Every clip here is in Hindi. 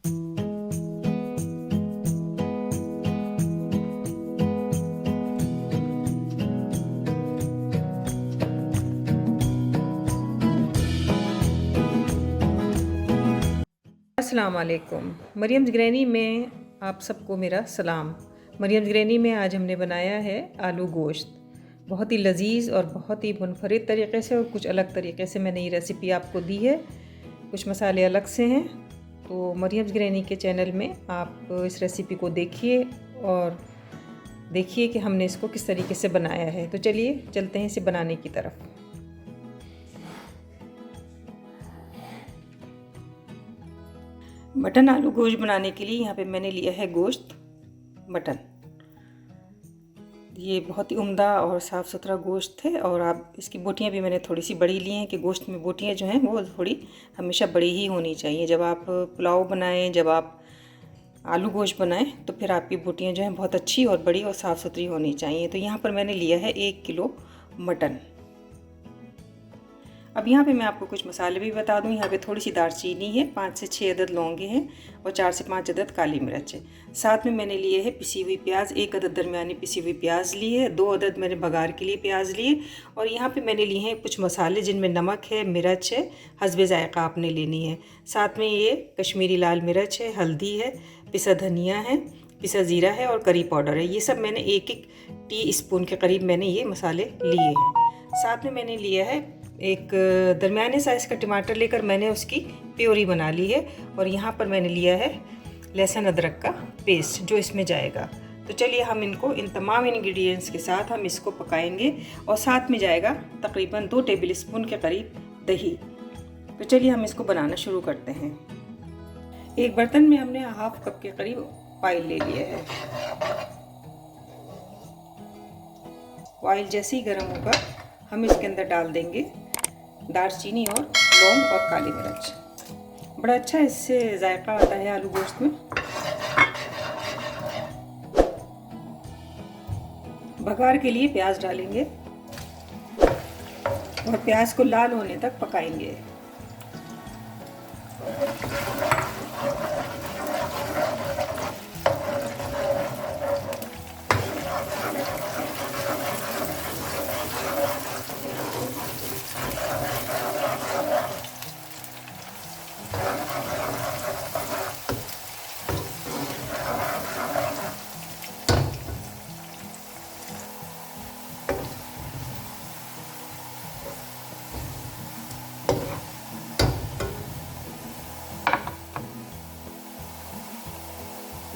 अस्सलाम वालेकुम। मरियम्स ग्रैनी में आप सबको मेरा सलाम। मरियम्स ग्रैनी में आज हमने बनाया है आलू गोश्त। बहुत ही लजीज़ और बहुत ही मुनफरिद तरीक़े से और कुछ अलग तरीक़े से मैंने ये रेसिपी आपको दी है। कुछ मसाले अलग से हैं, तो मरियम्स ग्रैनी के चैनल में आप इस रेसिपी को देखिए और देखिए कि हमने इसको किस तरीके से बनाया है। तो चलिए चलते हैं इसे बनाने की तरफ। मटन आलू गोश्त बनाने के लिए यहाँ पे मैंने लिया है गोश्त मटन। ये बहुत ही उम्दा और साफ़ सुथरा गोश्त है और आप इसकी बोटियाँ भी मैंने थोड़ी सी बड़ी ली हैं कि गोश्त में बोटियाँ जो हैं वो थोड़ी हमेशा बड़ी ही होनी चाहिए। जब आप पुलाव बनाएं, जब आप आलू गोश्त बनाएं, तो फिर आपकी बोटियाँ जो हैं बहुत अच्छी और बड़ी और साफ़ सुथरी होनी चाहिए। तो यहाँ पर मैंने लिया है 1 किलो मटन। अब यहाँ पे मैं आपको कुछ मसाले भी बता दूँ। यहाँ पे थोड़ी सी दालचीनी है, 5 से 6 अदद लौंगे हैं और 4 से 5 अदद काली मिर्च है। साथ में मैंने लिए है पिसी हुई प्याज, 1 अदद दरमियानी पिसी हुई प्याज ली है, 2 अदद मैंने बघार के लिए प्याज लिए और यहाँ पे मैंने लिए हैं कुछ मसाले जिनमें नमक है, मिर्च है, हस्बे ज़ायक़ा आपने लेनी है। साथ में ये कश्मीरी लाल मिर्च है, हल्दी है, पिसा धनिया है, पिसा ज़ीरा है और करी पाउडर है। ये सब मैंने 1-1 टी स्पून के करीब मैंने ये मसाले लिए हैं। साथ में मैंने लिया है एक दरमियाने साइज़ का टमाटर लेकर मैंने उसकी प्योरी बना ली है और यहाँ पर मैंने लिया है लहसुन अदरक का पेस्ट जो इसमें जाएगा। तो चलिए हम इनको इन तमाम इंग्रेडिएंट्स के साथ हम इसको पकाएंगे और साथ में जाएगा तकरीबन 2 टेबल स्पून के करीब दही। तो चलिए हम इसको बनाना शुरू करते हैं। एक बर्तन में हमने हाफ कप के करीब ऑयल ले लिया है। ऑयल जैसे ही गर्म होगा हम इसके अंदर डाल देंगे दालचीनी और लौंग और काली मिर्च। बड़ा अच्छा इससे जायका आता है आलू गोश्त में। बघार के लिए प्याज डालेंगे और प्याज को लाल होने तक पकाएंगे।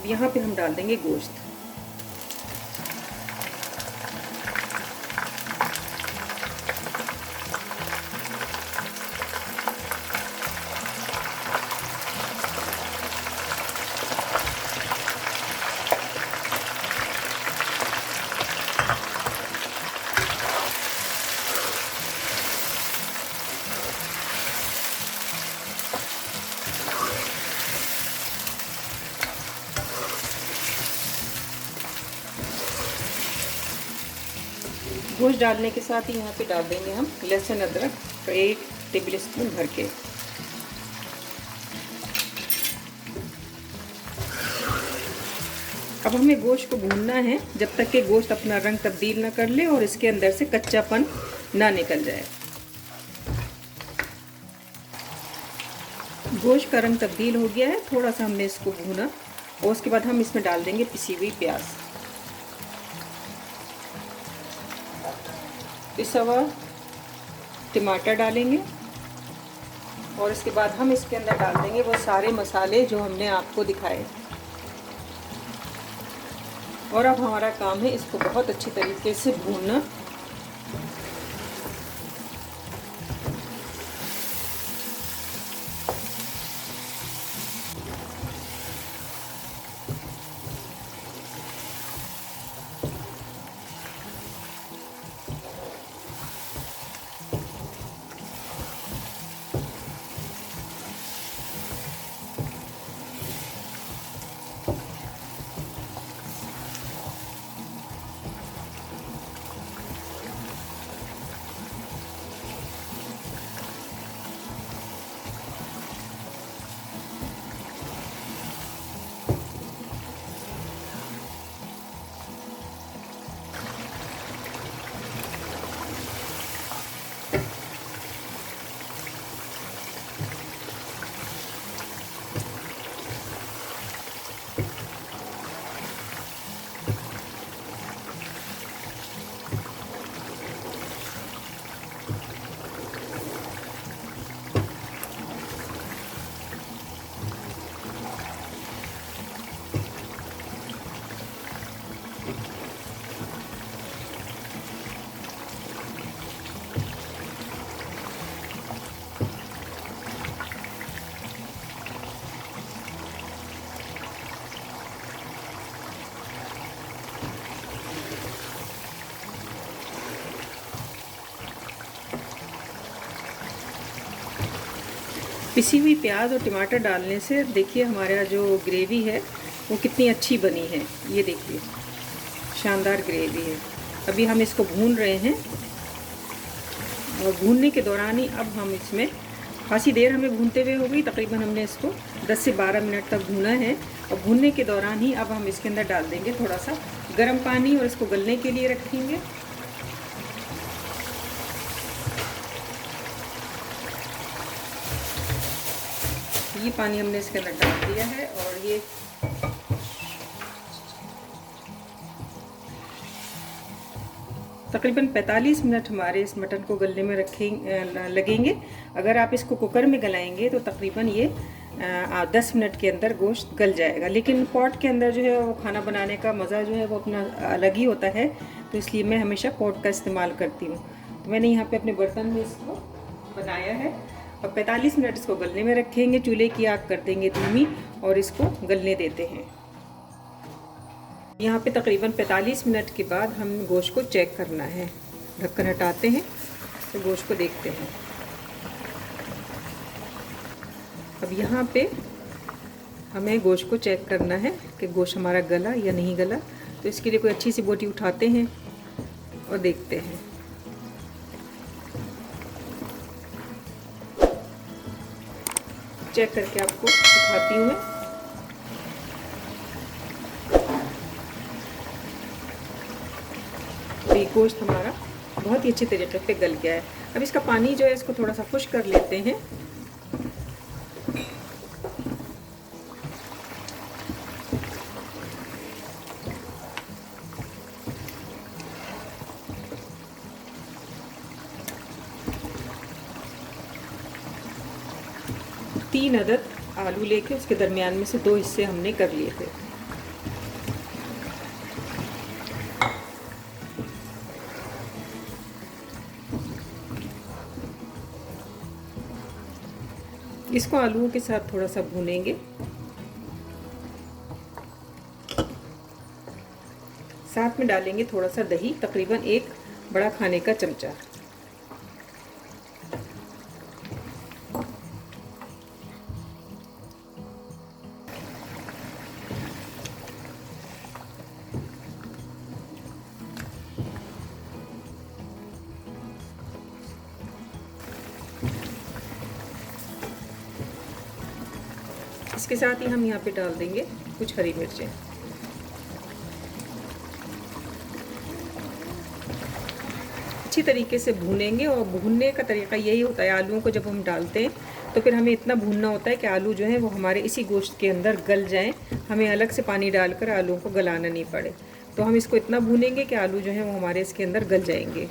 यहाँ पे हम डाल देंगे गोश्त। गोश्त डालने के साथ ही यहाँ पे डाल देंगे हम लहसुन अदरक 1 टेबल स्पून भर के। अब हमें गोश्त को भूनना है जब तक कि गोश्त अपना रंग तब्दील ना कर ले और इसके अंदर से कच्चापन ना निकल जाए। गोश्त का रंग तब्दील हो गया है, थोड़ा सा हमने इसको भूना और उसके बाद हम इसमें डाल देंगे पिसी हुई प्याज, पिसा हुआ टमाटर डालेंगे और इसके बाद हम इसके अंदर डाल देंगे वो सारे मसाले जो हमने आपको दिखाए। और अब हमारा काम है इसको बहुत अच्छी तरीके से भूनना। पिसी हुई प्याज और टमाटर डालने से देखिए हमारा जो ग्रेवी है वो कितनी अच्छी बनी है। ये देखिए शानदार ग्रेवी है। अभी हम इसको भून रहे हैं और भूनने के दौरान ही अब हम इसमें खासी देर हमें भूनते हुए हो गई, तकरीबन हमने इसको 10 से 12 मिनट तक भूना है। और भूनने के दौरान ही अब हम इसके अंदर डाल देंगे थोड़ा सा गर्म पानी और इसको गलने के लिए रखेंगे। ये पानी हमने इसके अंदर डाल दिया है और ये तकरीबन 45 मिनट हमारे इस मटन को गलने में लगेंगे। अगर आप इसको कुकर में गलाएंगे तो तकरीबन ये 10 मिनट के अंदर गोश्त गल जाएगा। लेकिन पॉट के अंदर जो है वो खाना बनाने का मज़ा जो है वो अपना अलग ही होता है, तो इसलिए मैं हमेशा पॉट का इस्तेमाल करती हूँ। तो मैंने यहाँ पे अपने बर्तन में इसको बनाया है और 45 मिनट इसको गलने में रखेंगे। चूल्हे की आग कर देंगे धीमी और इसको गलने देते हैं। यहाँ पे तकरीबन 45 मिनट के बाद हम गोश्त को चेक करना है। ढक्कन हटाते हैं तो गोश्त को देखते हैं। अब यहाँ पे हमें गोश्त को चेक करना है कि गोश्त हमारा गला या नहीं गला। तो इसके लिए कोई अच्छी सी बोटी उठाते हैं और देखते हैं। चेक करके आपको दिखाती हूँ मैं। गोश्त हमारा बहुत ही अच्छे तरीके पे गल गया है। अब इसका पानी जो है इसको थोड़ा सा खुश्क कर लेते हैं। तीन अदद आलू लेके उसके दरमियान में से 2 हिस्से हमने कर लिए थे। इसको आलूओं के साथ थोड़ा सा भूनेंगे। साथ में डालेंगे थोड़ा सा दही, तकरीबन 1 बड़ा खाने का चमचा। इसके साथ ही हम यहाँ पे डाल देंगे कुछ हरी मिर्चें। अच्छी तरीके से भूनेंगे और भूनने का तरीका यही होता है, आलूओं को जब हम डालते हैं तो फिर हमें इतना भूनना होता है कि आलू जो है वो हमारे इसी गोश्त के अंदर गल जाएं। हमें अलग से पानी डालकर आलूओं को गलाना नहीं पड़े। तो हम इसको इतना भूनेंगे कि आलू जो है वो हमारे इसके अंदर गल जाएंगे।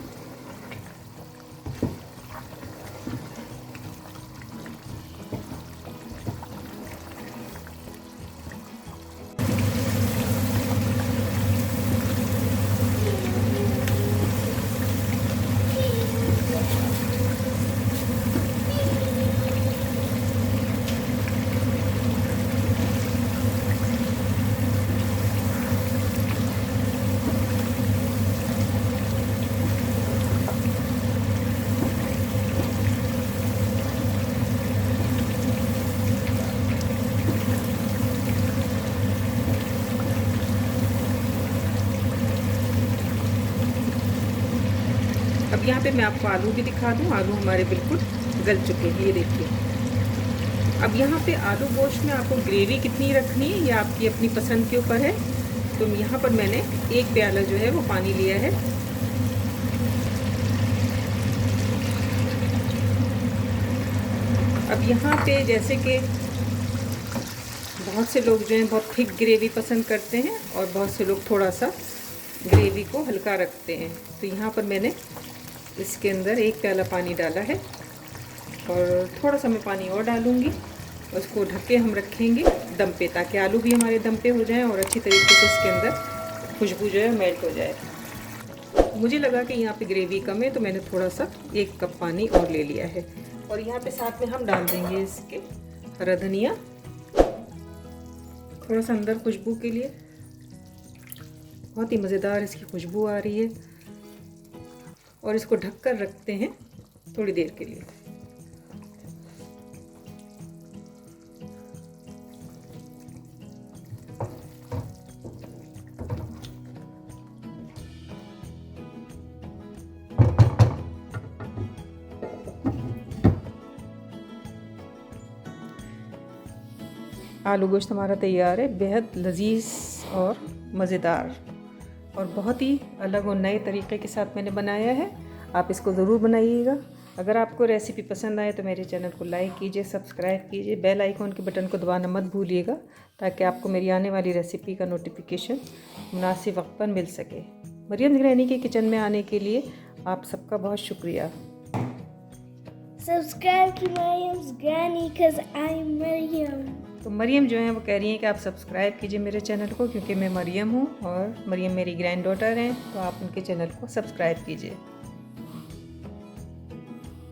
अब यहाँ पे मैं आपको आलू भी दिखा दूँ। आलू हमारे बिल्कुल गल चुके हैं, ये देखिए। अब यहाँ पे आलू गोश्त में आपको ग्रेवी कितनी रखनी है ये आपकी अपनी पसंद के ऊपर है। तो यहाँ पर मैंने 1 प्याला जो है वो पानी लिया है। अब यहाँ पे जैसे कि बहुत से लोग जो हैं बहुत थिक ग्रेवी पसंद करते हैं और बहुत से लोग थोड़ा सा ग्रेवी को हल्का रखते हैं। तो यहाँ पर मैंने इसके अंदर 1 प्याला पानी डाला है और थोड़ा सा मैं पानी और डालूँगी। उसको ढक के हम रखेंगे दम पे, ताकि आलू भी हमारे दम पे हो जाएं और अच्छी तरीके से इसके अंदर खुशबू जो है मेल्ट हो जाए। मुझे लगा कि यहाँ पे ग्रेवी कम है तो मैंने थोड़ा सा 1 कप पानी और ले लिया है। और यहाँ पे साथ में हम डाल देंगे इसके हरा धनिया, थोड़ा सा अंदर खुशबू के लिए। बहुत ही मज़ेदार इसकी खुशबू आ रही है। और इसको ढक कर रखते हैं थोड़ी देर के लिए। आलू गोश्त हमारा तैयार है, बेहद लजीज और मज़ेदार और बहुत ही अलग और नए तरीके के साथ मैंने बनाया है। आप इसको ज़रूर बनाइएगा। अगर आपको रेसिपी पसंद आए तो मेरे चैनल को लाइक कीजिए, सब्सक्राइब कीजिए, बेल आइकॉन के बटन को दबाना मत भूलिएगा ताकि आपको मेरी आने वाली रेसिपी का नोटिफिकेशन मुनासिब वक्त पर मिल सके। मरियम ग्रैनी के किचन में आने के लिए आप सबका बहुत शुक्रिया। Subscribe to Mariam's Granny because I'm Mariam. तो मरियम जो है वो कह रही हैं कि आप सब्सक्राइब कीजिए मेरे चैनल को, क्योंकि मैं मरियम हूँ और मरियम मेरी ग्रैंड डॉटर हैं, तो आप उनके चैनल को सब्सक्राइब कीजिए।